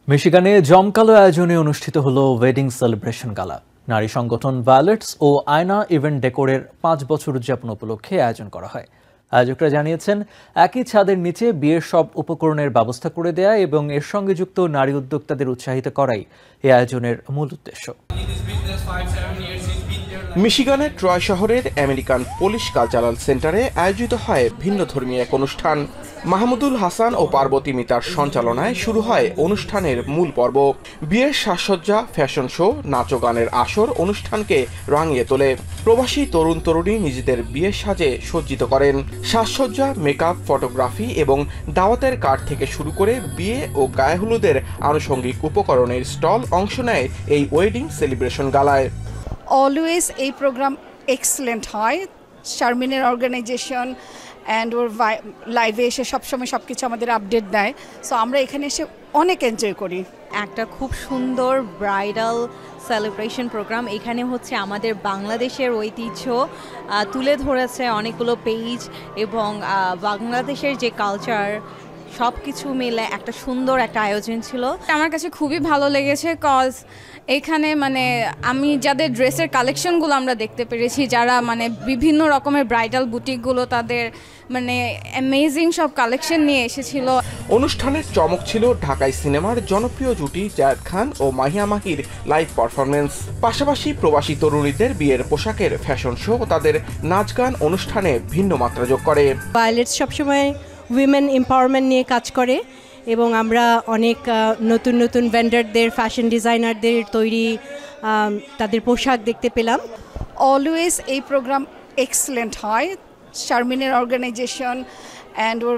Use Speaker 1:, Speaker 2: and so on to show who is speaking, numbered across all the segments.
Speaker 1: মিশিগানে জমকালো আয়োজনে অনুষ্ঠিত হলো ওয়েডিং সেলিব্রেশন গালা। নারী সংগঠন ভায়োলেটস ও আয়না ইভেন্ট ডেকোরের 5 বছর উদযাপন উপলক্ষে আয়োজন করা হয়। আয়োজকরা জানিয়েছেন, একই ছাদের নিচে বিয়ের সব উপকরণের ব্যবস্থা করে দেয়া এবং এর সঙ্গে যুক্ত নারী উদ্যোক্তাদের উৎসাহিত করাই এই আয়োজনের মূল উদ্দেশ্য।
Speaker 2: মিশিগানের ট্রয় শহরের আমেরিকান পুলিশ কালচারাল সেন্টারে আয়োজিত হয় ভিন্ন ধর্মীয় এক অনুষ্ঠান। মাহমুদুল হাসান ও পার্বতী মিতার সঞ্চালনায় শুরু হয় অনুষ্ঠানের মূল পর্ব। বিয়ের সাজসজ্জা, ফ্যাশন শো, নাচো গানের আসর অনুষ্ঠানকে রাঙিয়ে তোলে। প্রবাসী তরুণ তরুণী নিজেদের বিয়ের সাজে সজ্জিত করেন। সাজসজ্জা, মেকআপ, ফটোগ্রাফি এবং দাওয়াতের কার্ড থেকে শুরু করে বিয়ে ও গায়ে হলুদের আনুষঙ্গিক উপকরণের স্টল অংশ নেয় এই ওয়েডিং সেলিব্রেশন গালায়।
Speaker 3: অলওয়েজ এই প্রোগ্রাম এক্সেলেন্ট হয়। শারমিনের অর্গানাইজেশন অ্যান্ড ওর লাইভে এসে সবসময় সব কিছু আমাদের আপডেট দেয়। সো আমরা এখানে এসে অনেক এনজয় করি।
Speaker 4: একটা খুব সুন্দর ব্রাইডাল সেলিব্রেশন প্রোগ্রাম। এখানে হচ্ছে আমাদের বাংলাদেশের ঐতিহ্য তুলে ধরেছে অনেকগুলো পেজ এবং বাংলাদেশের যে কালচার সব কিছু মিলে একটা সুন্দর একটা আয়োজন ছিল।
Speaker 5: আমার কাছে খুবই ভালো লেগেছে, কজ এখানে আমি যাদের ড্রেসের কালেকশনগুলো আমরা দেখতে পেরেছি, যারা বিভিন্ন রকমের ব্রাইডাল বুটিকগুলো তাদের অ্যামেজিং সব কালেকশন নিয়ে এসেছিল।
Speaker 2: অনুষ্ঠানের চমক ছিল ঢাকাই সিনেমার জনপ্রিয় জুটি জায়েদ খান ও মাহিয়া মাহির লাইভ পারফরমেন্স। পাশাপাশি প্রবাসী তরুণীদের বিয়ের পোশাকের ফ্যাশন শো তাদের নাচ গান অনুষ্ঠানে ভিন্ন মাত্রা যোগ করে।
Speaker 6: ভায়োলেটস সবসময় উইমেন এম্পাওয়ারমেন্ট নিয়ে কাজ করে এবং আমরা অনেক নতুন নতুন ভেন্ডারদের, ফ্যাশন ডিজাইনারদের তৈরি তাদের পোশাক দেখতে পেলাম।
Speaker 3: অলওয়েজ এই প্রোগ্রাম এক্সেলেন্ট হয়। শারমিনের অর্গানাইজেশন অ্যান্ড ওর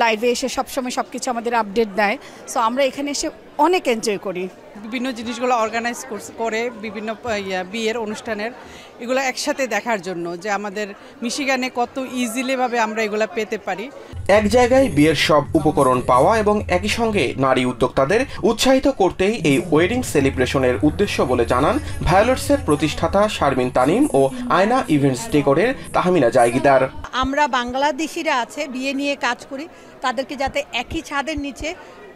Speaker 3: লাইভে এসে সবসময় সব কিছু আমাদের আপডেট দেয়। সো আমরা এখানে এসে অনেক এনজয় করি।
Speaker 7: বিভিন্ন জিনিসগুলো অর্গানাইজ করে বিভিন্ন বিয়ের অনুষ্ঠানের এগুলো একসাথে দেখার জন্য যে আমাদের মিশিগানে কত ইজিলিভাবে আমরা এগুলো পেতে পারি।
Speaker 2: এক জায়গায় বিয়ের সব উপকরণ পাওয়া এবং একই সঙ্গে নারী উদ্যোক্তাদের উৎসাহিত করতেই এই ওয়েডিং সেলিব্রেশনের উদ্দেশ্য বলে জানান ভায়োলেটসের প্রতিষ্ঠাতা শারমিন তানিম ও আয়না ইভেন্টস ডেকোরের তাহমিনা জায়গিদার।
Speaker 8: আমরা বাংলাদেশিরা আছে বিয়ে নিয়ে কাজ করি, তাদেরকে যাতে একই ছাদের নিচে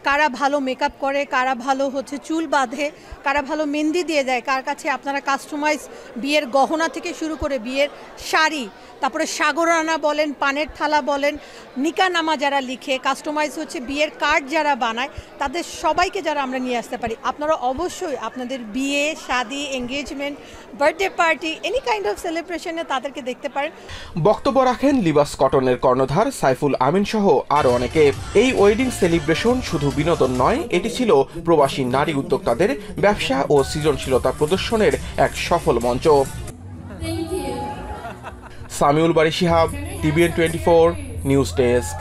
Speaker 8: কারা ভালো মেকআপ করে, কারা ভালো চুল বাঁধে, কারা ভালো মেহেন্দি দিয়ে দেয়, কার কাছে আপনারা কাস্টমাইজ বিয়ের গহনা থেকে শুরু করে বিয়ের শাড়ি, তারপরে সাগরানা বলেন, পানের থালা বলেন, নিকানামা যারা লিখে কাস্টমাইজ বিয়ের কার্ড যারা বানায়, তাদের সবাইকে যারা আমরা নিয়ে আসতে পারি। আপনারা অবশ্যই আপনাদের বিয়ে, শাদি, engagement, birthday party, any kind of সেলিব্রেশনে তাদেরকে দেখতে পারেন।
Speaker 2: বক্তব্য রাখেন লিবাস কটনের কর্ণধার সাইফুল আমিন সহ আরও অনেকে। এই ওয়েডিং সেলিব্রেশন শুধু বিনোদন নয়, এটি ছিল প্রবাসী নারী উদ্যোক্তাদের ব্যবসা ও সৃজনশীলতা প্রদর্শনের এক সফল মঞ্চ। Samiul Bari Shihab, TVN 24 news desk.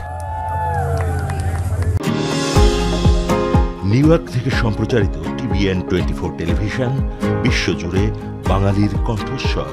Speaker 9: New York থেকে সম্প্রচারিত TVN 24 টেলিভিশন বিশ্বজুড়ে বাঙালির কণ্ঠস্বর।